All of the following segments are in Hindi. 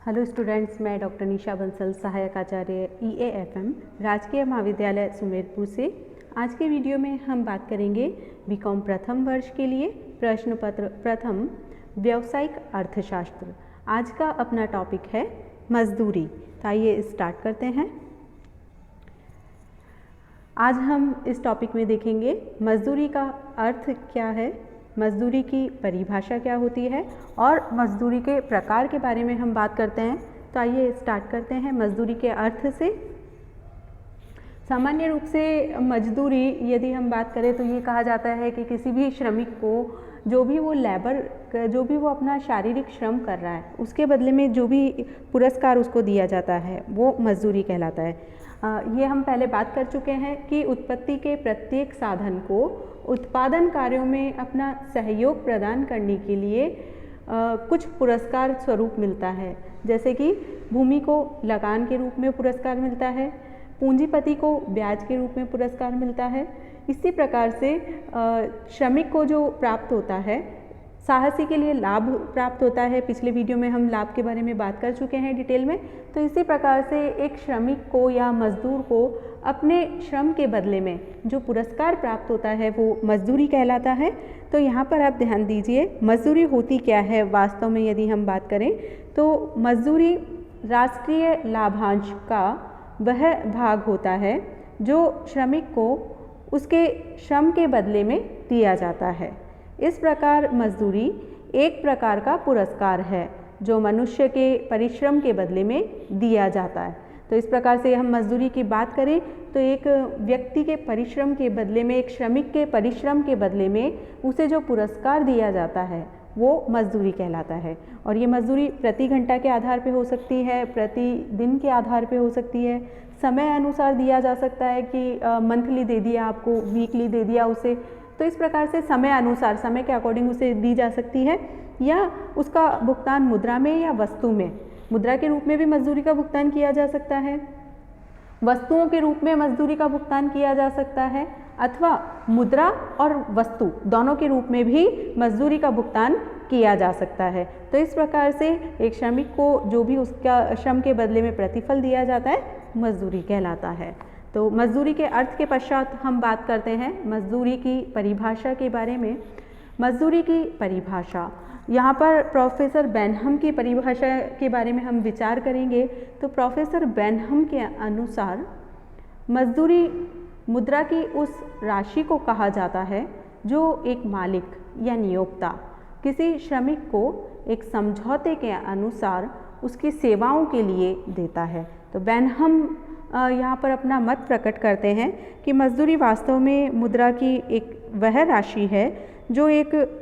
हेलो स्टूडेंट्स, मैं डॉक्टर निशा बंसल, सहायक आचार्य EAFM राजकीय महाविद्यालय सुमेरपुर से। आज के वीडियो में हम बात करेंगे बीकॉम प्रथम वर्ष के लिए प्रश्न पत्र प्रथम व्यावसायिक अर्थशास्त्र। आज का अपना टॉपिक है मजदूरी। तो आइए स्टार्ट करते हैं। आज हम इस टॉपिक में देखेंगे मजदूरी का अर्थ क्या है, मजदूरी की परिभाषा क्या होती है और मजदूरी के प्रकार के बारे में हम बात करते हैं। तो आइए स्टार्ट करते हैं मजदूरी के अर्थ से। सामान्य रूप से मजदूरी यदि हम बात करें तो ये कहा जाता है कि किसी भी श्रमिक को जो भी वो अपना शारीरिक श्रम कर रहा है उसके बदले में जो भी पुरस्कार उसको दिया जाता है वो मजदूरी कहलाता है। ये हम पहले बात कर चुके हैं कि उत्पत्ति के प्रत्येक साधन को उत्पादन कार्यों में अपना सहयोग प्रदान करने के लिए कुछ पुरस्कार स्वरूप मिलता है। जैसे कि भूमि को लगान के रूप में पुरस्कार मिलता है, पूंजीपति को ब्याज के रूप में पुरस्कार मिलता है। इसी प्रकार से श्रमिक को जो प्राप्त होता है, साहसी के लिए लाभ प्राप्त होता है। पिछले वीडियो में हम लाभ के बारे में बात कर चुके हैं डिटेल में। तो इसी प्रकार से एक श्रमिक को या मजदूर को अपने श्रम के बदले में जो पुरस्कार प्राप्त होता है वो मजदूरी कहलाता है। तो यहाँ पर आप ध्यान दीजिए, मजदूरी होती क्या है वास्तव में। यदि हम बात करें तो मजदूरी राष्ट्रीय लाभांश का वह भाग होता है जो श्रमिक को उसके श्रम के बदले में दिया जाता है। इस प्रकार मजदूरी एक प्रकार का पुरस्कार है जो मनुष्य के परिश्रम के बदले में दिया जाता है। तो इस प्रकार से हम मजदूरी की बात करें तो एक व्यक्ति के परिश्रम के बदले में, एक श्रमिक के परिश्रम के बदले में उसे जो पुरस्कार दिया जाता है वो मजदूरी कहलाता है। और ये मजदूरी प्रति घंटा के आधार पे हो सकती है, प्रति दिन के आधार पे हो सकती है, समय अनुसार दिया जा सकता है कि मंथली दे दिया आपको, वीकली दे दिया उसे। तो इस प्रकार से समय अनुसार, समय के अकॉर्डिंग उसे दी जा सकती है, या उसका भुगतान मुद्रा में या वस्तु में, मुद्रा के रूप में भी मजदूरी का भुगतान किया जा सकता है, वस्तुओं के रूप में मजदूरी का भुगतान किया जा सकता है, अथवा मुद्रा और वस्तु दोनों के रूप में भी मजदूरी का भुगतान किया जा सकता है। तो इस प्रकार से एक श्रमिक को जो भी उसका श्रम के बदले में प्रतिफल दिया जाता है मजदूरी कहलाता है। तो मजदूरी के अर्थ के पश्चात हम बात करते हैं मजदूरी की परिभाषा के बारे में। मजदूरी की परिभाषा, यहाँ पर प्रोफेसर बेनहम की परिभाषा के बारे में हम विचार करेंगे। तो प्रोफेसर बेनहम के अनुसार मजदूरी मुद्रा की उस राशि को कहा जाता है जो एक मालिक या नियोक्ता किसी श्रमिक को एक समझौते के अनुसार उसकी सेवाओं के लिए देता है। तो बेनहम यहाँ पर अपना मत प्रकट करते हैं कि मजदूरी वास्तव में मुद्रा की एक वह राशि है जो एक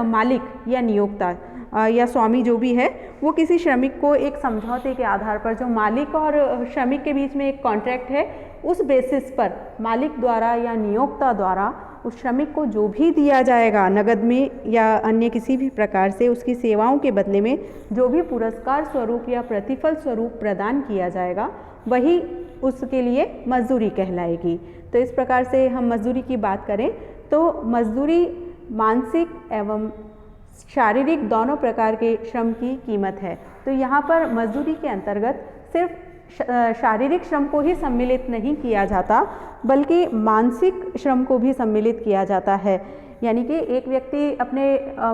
मालिक या नियोक्ता या स्वामी जो भी है वो किसी श्रमिक को एक समझौते के आधार पर, जो मालिक और श्रमिक के बीच में एक कॉन्ट्रैक्ट है, उस बेसिस पर मालिक द्वारा या नियोक्ता द्वारा उस श्रमिक को जो भी दिया जाएगा नगद में या अन्य किसी भी प्रकार से उसकी सेवाओं के बदले में जो भी पुरस्कार स्वरूप या प्रतिफल स्वरूप प्रदान किया जाएगा वही उसके लिए मजदूरी कहलाएगी। तो इस प्रकार से हम मजदूरी की बात करें तो मजदूरी मानसिक एवं शारीरिक दोनों प्रकार के श्रम की कीमत है। तो यहाँ पर मजदूरी के अंतर्गत सिर्फ शारीरिक श्रम को ही सम्मिलित नहीं किया जाता बल्कि मानसिक श्रम को भी सम्मिलित किया जाता है। यानी कि एक व्यक्ति अपने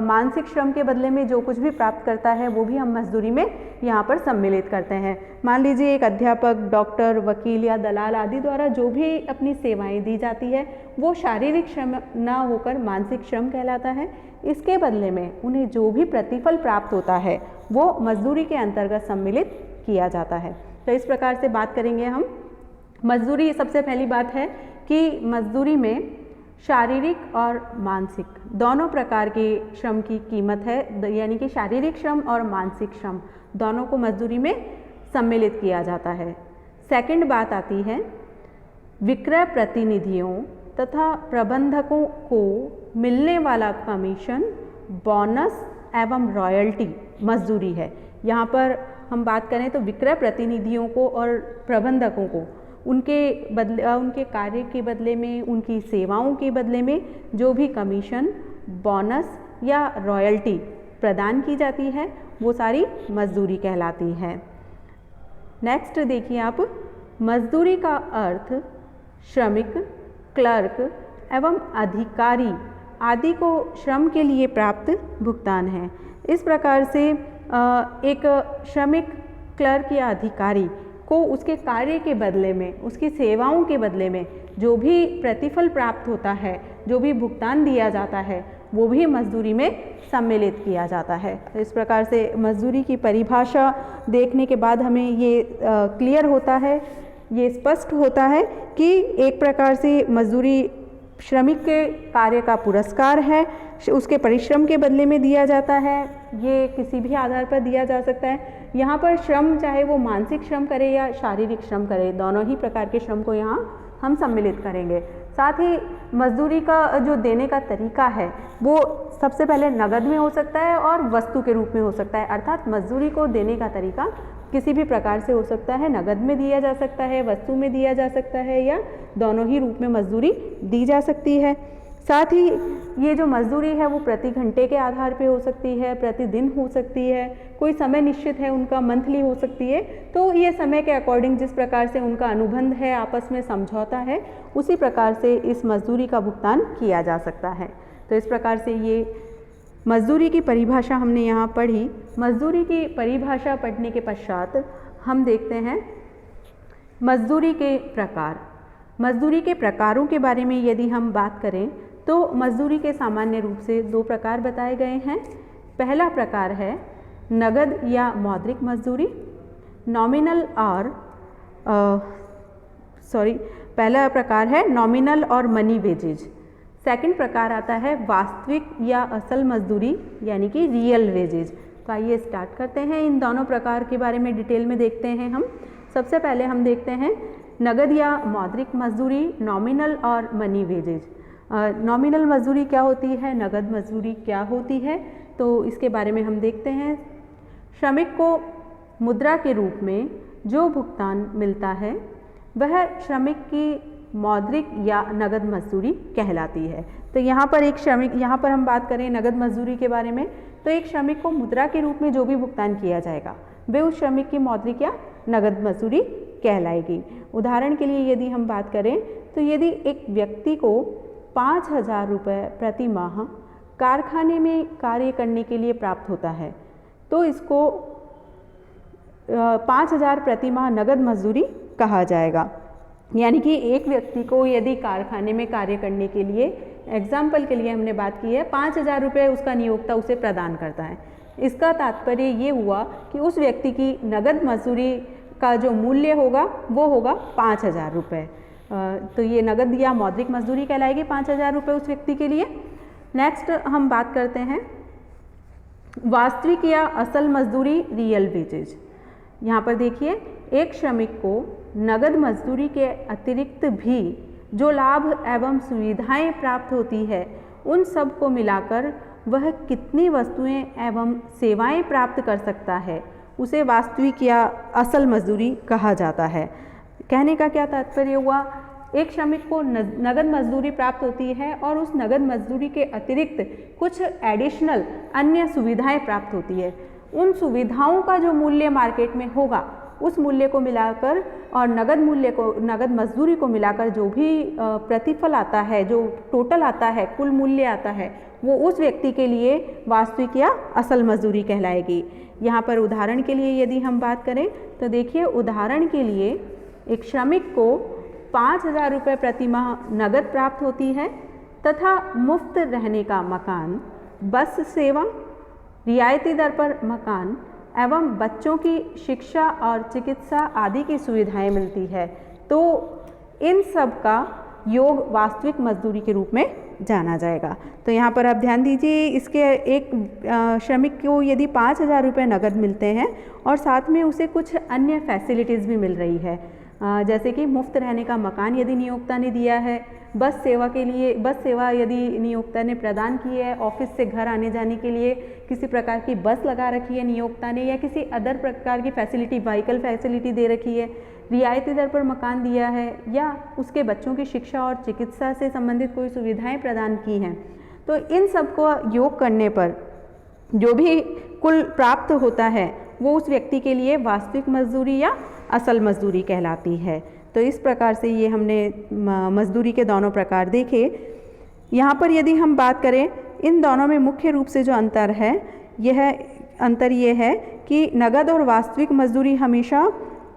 मानसिक श्रम के बदले में जो कुछ भी प्राप्त करता है वो भी हम मजदूरी में यहाँ पर सम्मिलित करते हैं। मान लीजिए एक अध्यापक, डॉक्टर, वकील या दलाल आदि द्वारा जो भी अपनी सेवाएं दी जाती है वो शारीरिक श्रम ना होकर मानसिक श्रम कहलाता है। इसके बदले में उन्हें जो भी प्रतिफल प्राप्त होता है वो मजदूरी के अंतर्गत सम्मिलित किया जाता है। तो इस प्रकार से बात करेंगे हम मजदूरी। सबसे पहली बात है कि मजदूरी में शारीरिक और मानसिक दोनों प्रकार के श्रम की कीमत है, यानी कि शारीरिक श्रम और मानसिक श्रम दोनों को मजदूरी में सम्मिलित किया जाता है। सेकंड बात आती है विक्रय प्रतिनिधियों तथा प्रबंधकों को मिलने वाला कमीशन, बोनस एवं रॉयल्टी मजदूरी है। यहाँ पर हम बात करें तो विक्रय प्रतिनिधियों को और प्रबंधकों को उनके कार्य के बदले में, उनकी सेवाओं के बदले में जो भी कमीशन, बोनस या रॉयल्टी प्रदान की जाती है वो सारी मजदूरी कहलाती है। नेक्स्ट देखिए आप, मजदूरी का अर्थ श्रमिक, क्लर्क एवं अधिकारी आदि को श्रम के लिए प्राप्त भुगतान है। इस प्रकार से एक श्रमिक, क्लर्क या अधिकारी को उसके कार्य के बदले में, उसकी सेवाओं के बदले में जो भी प्रतिफल प्राप्त होता है, जो भी भुगतान दिया जाता है, वो भी मजदूरी में सम्मिलित किया जाता है। तो इस प्रकार से मजदूरी की परिभाषा देखने के बाद हमें ये क्लियर होता है, ये स्पष्ट होता है कि एक प्रकार से मजदूरी श्रमिक के कार्य का पुरस्कार है, उसके परिश्रम के बदले में दिया जाता है। ये किसी भी आधार पर दिया जा सकता है। यहाँ पर श्रम चाहे वो मानसिक श्रम करे या शारीरिक श्रम करे, दोनों ही प्रकार के श्रम को यहाँ हम सम्मिलित करेंगे। साथ ही मजदूरी का जो देने का तरीका है वो सबसे पहले नगद में हो सकता है और वस्तु के रूप में हो सकता है। अर्थात मजदूरी को देने का तरीका किसी भी प्रकार से हो सकता है, नगद में दिया जा सकता है, वस्तु में दिया जा सकता है, या दोनों ही रूप में मजदूरी दी जा सकती है। साथ ही ये जो मजदूरी है वो प्रति घंटे के आधार पे हो सकती है, प्रतिदिन हो सकती है, कोई समय निश्चित है उनका, मंथली हो सकती है। तो ये समय के अकॉर्डिंग जिस प्रकार से उनका अनुबंध है, आपस में समझौता है, उसी प्रकार से इस मजदूरी का भुगतान किया जा सकता है। तो इस प्रकार से ये मजदूरी की परिभाषा हमने यहाँ पढ़ी। मजदूरी की परिभाषा पढ़ने के पश्चात हम देखते हैं मजदूरी के प्रकार। मजदूरी के प्रकारों के बारे में यदि हम बात करें तो मजदूरी के सामान्य रूप से 2 प्रकार बताए गए हैं। पहला प्रकार है नगद या मौद्रिक मजदूरी, नॉमिनल और पहला प्रकार है नॉमिनल और मनी वेजेज। सेकंड प्रकार आता है वास्तविक या असल मजदूरी यानी कि रियल वेजेज। तो आइए स्टार्ट करते हैं, इन दोनों प्रकार के बारे में डिटेल में देखते हैं हम। सबसे पहले हम देखते हैं नगद या मौद्रिक मजदूरी, नॉमिनल और मनी वेजेज। नॉमिनल मजदूरी क्या होती है, नगद मजदूरी क्या होती है, तो इसके बारे में हम देखते हैं। श्रमिक को मुद्रा के रूप में जो भुगतान मिलता है वह श्रमिक की मौद्रिक या नगद मजदूरी कहलाती है। तो यहाँ पर एक श्रमिक, यहाँ पर हम बात करें नगद मजदूरी के बारे में, तो एक श्रमिक को मुद्रा के रूप में जो भी भुगतान किया जाएगा वे उस श्रमिक की मौद्रिक या नगद मजदूरी कहलाएगी। उदाहरण के लिए यदि हम बात करें तो यदि एक व्यक्ति को 5,000 रुपये प्रति माह कारखाने में कार्य करने के लिए प्राप्त होता है तो इसको 5,000 प्रति माह नगद मजदूरी कहा जाएगा। यानी कि एक व्यक्ति को यदि कारखाने में कार्य करने के लिए, एग्जाम्पल के लिए हमने बात की है, 5,000 रुपये उसका नियोक्ता उसे प्रदान करता है। इसका तात्पर्य ये हुआ कि उस व्यक्ति की नगद मजदूरी का जो मूल्य होगा वो होगा 5,000 रुपये। तो ये नगद या मौद्रिक मजदूरी कहलाएगी 5,000 रुपये उस व्यक्ति के लिए। नेक्स्ट हम बात करते हैं वास्तविक या असल मजदूरी, रियल वेजेज। यहाँ पर देखिए, एक श्रमिक को नगद मजदूरी के अतिरिक्त भी जो लाभ एवं सुविधाएं प्राप्त होती है उन सब को मिलाकर वह कितनी वस्तुएं एवं सेवाएं प्राप्त कर सकता है उसे वास्तविक या असल मजदूरी कहा जाता है। कहने का क्या तात्पर्य हुआ, एक श्रमिक को नगद मजदूरी प्राप्त होती है और उस नगद मजदूरी के अतिरिक्त कुछ एडिशनल अन्य सुविधाएं प्राप्त होती है। उन सुविधाओं का जो मूल्य मार्केट में होगा उस मूल्य को मिलाकर और नगद मूल्य को, नगद मजदूरी को मिलाकर जो भी प्रतिफल आता है, जो टोटल आता है, कुल मूल्य आता है, वो उस व्यक्ति के लिए वास्तविक या असल मजदूरी कहलाएगी। यहाँ पर उदाहरण के लिए यदि हम बात करें तो देखिए, उदाहरण के लिए एक श्रमिक को 5,000 रुपये प्रति माह नगद प्राप्त होती है तथा मुफ्त रहने का मकान, बस सेवा, रियायती दर पर मकान एवं बच्चों की शिक्षा और चिकित्सा आदि की सुविधाएं मिलती है। तो इन सब का योग वास्तविक मजदूरी के रूप में जाना जाएगा। तो यहाँ पर आप ध्यान दीजिए, इसके एक श्रमिक को यदि 5,000 रुपये नगद मिलते हैं और साथ में उसे कुछ अन्य फैसिलिटीज़ भी मिल रही है, जैसे कि मुफ्त रहने का मकान यदि नियोक्ता ने दिया है, बस सेवा के लिए बस सेवा यदि नियोक्ता ने प्रदान की है, ऑफिस से घर आने जाने के लिए किसी प्रकार की बस लगा रखी है नियोक्ता ने, या किसी अदर प्रकार की फैसिलिटी, व्हीकल फैसिलिटी दे रखी है, रियायती दर पर मकान दिया है, या उसके बच्चों की शिक्षा और चिकित्सा से संबंधित कोई सुविधाएं प्रदान की हैं, तो इन सब को योग करने पर जो भी कुल प्राप्त होता है वो उस व्यक्ति के लिए वास्तविक मजदूरी या असल मजदूरी कहलाती है। तो इस प्रकार से ये हमने मजदूरी के दोनों प्रकार देखे। यहाँ पर यदि हम बात करें इन दोनों में मुख्य रूप से जो अंतर है, यह अंतर ये है कि नगद और वास्तविक मजदूरी हमेशा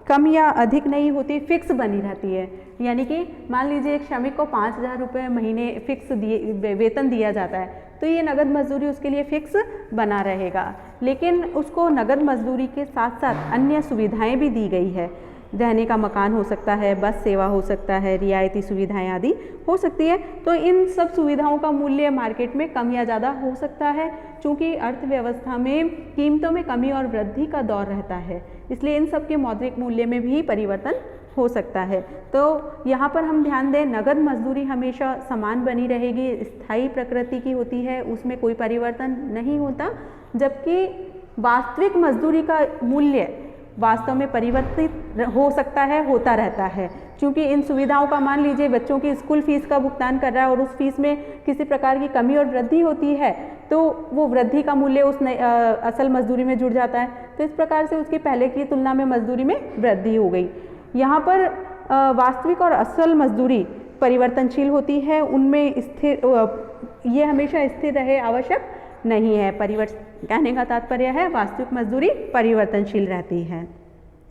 कम या अधिक नहीं होती, फिक्स बनी रहती है। यानी कि मान लीजिए एक श्रमिक को 5,000 रुपये महीने फिक्स वेतन दिया जाता है, तो ये नगद मजदूरी उसके लिए फिक्स बना रहेगा। लेकिन उसको नगद मजदूरी के साथ साथ अन्य सुविधाएं भी दी गई है। रहने का मकान हो सकता है, बस सेवा हो सकता है, रियायती सुविधाएं आदि हो सकती है। तो इन सब सुविधाओं का मूल्य मार्केट में कम या ज़्यादा हो सकता है, क्योंकि अर्थव्यवस्था में कीमतों में कमी और वृद्धि का दौर रहता है, इसलिए इन सब के मौद्रिक मूल्य में भी परिवर्तन हो सकता है। तो यहाँ पर हम ध्यान दें, नगद मजदूरी हमेशा समान बनी रहेगी, स्थायी प्रकृति की होती है, उसमें कोई परिवर्तन नहीं होता। जबकि वास्तविक मजदूरी का मूल्य वास्तव में परिवर्तित हो सकता है, होता रहता है, क्योंकि इन सुविधाओं का मान लीजिए बच्चों की स्कूल फीस का भुगतान कर रहा है और उस फीस में किसी प्रकार की कमी और वृद्धि होती है, तो वो वृद्धि का मूल्य उस असल मजदूरी में जुड़ जाता है। तो इस प्रकार से उसकी पहले की तुलना में मजदूरी में वृद्धि हो गई। यहाँ पर वास्तविक और असल मजदूरी परिवर्तनशील होती है, उनमें स्थिर ये हमेशा स्थिर रहे आवश्यक नहीं है। कहने का तात्पर्य है वास्तविक मजदूरी परिवर्तनशील रहती है।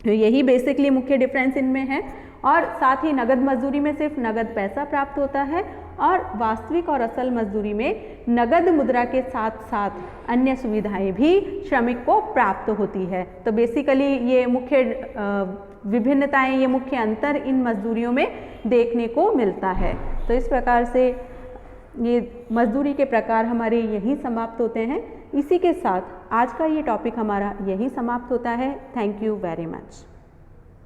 तो यही बेसिकली मुख्य डिफरेंस इनमें है। और साथ ही नगद मजदूरी में सिर्फ नगद पैसा प्राप्त होता है और वास्तविक और असल मजदूरी में नगद मुद्रा के साथ साथ अन्य सुविधाएं भी श्रमिक को प्राप्त होती है। तो बेसिकली ये मुख्य विभिन्नताएं, ये मुख्य अंतर इन मजदूरियों में देखने को मिलता है। तो इस प्रकार से ये मजदूरी के प्रकार हमारे यहीं समाप्त होते हैं। इसी के साथ आज का ये टॉपिक हमारा यहीं समाप्त होता है। Thank you very much.